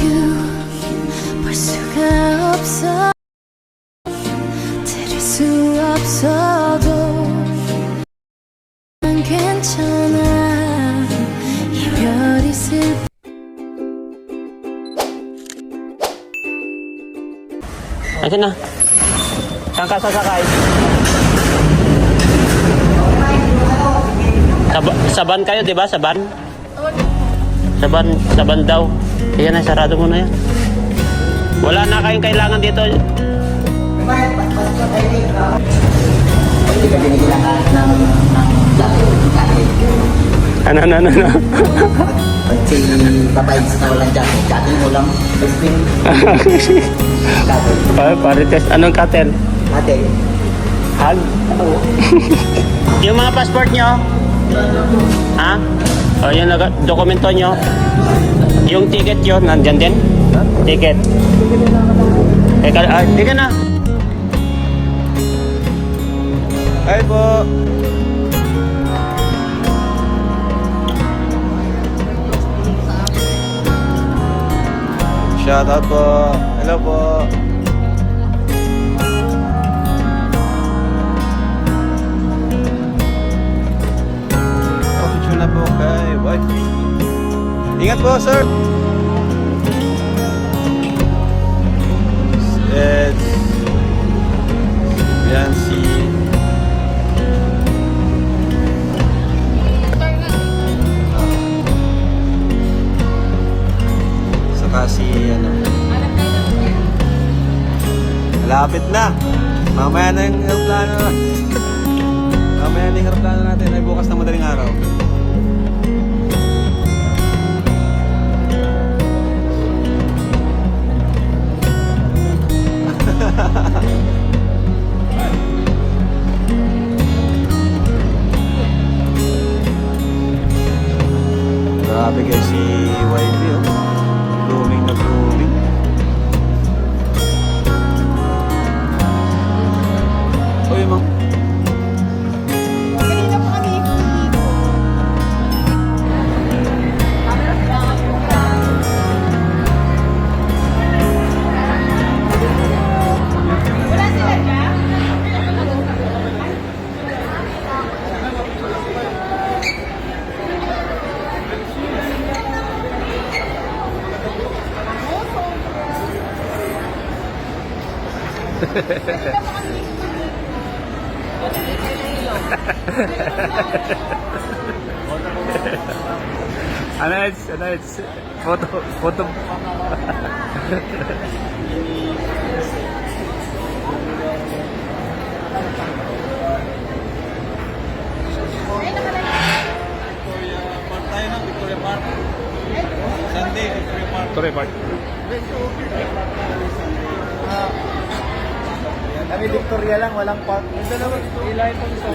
you 볼 수가 없어 들을 수 없어도 난 괜찮아 이별이 슬 Ayan na. Saan ka sasakay? Saban kayo, di ba? Saban? Saban daw. Ayan na, sarado mo na yan. Wala na kayong kailangan dito. Ano? Pag si babae na walang jacket, jacket mo lang, spring. Parites, anong katel? Ate. Hag? Yung mga passport nyo? Ha? O yung dokumento nyo? Yung ticket nyo, nandyan din? Ticket. Teka, di ka na. Hi po. Shout out po. Hello po. Picture na po kay wife. Ingat po, sir. It's Biancy. Kasi ano, malapit na. Mamaya na yung aeroplano. Mamaya na yung aeroplano natin ay bukas na madaling araw. Grabe guys si YB oh. Blooming na blooming. Uy, ma'am. Kanina po kami dito. Wala sila dyan? Ano, photo. Victoria Park. Sunday, Victoria Park. Kami Victoria lang, walang park. Ito naman, ilahin pang isa.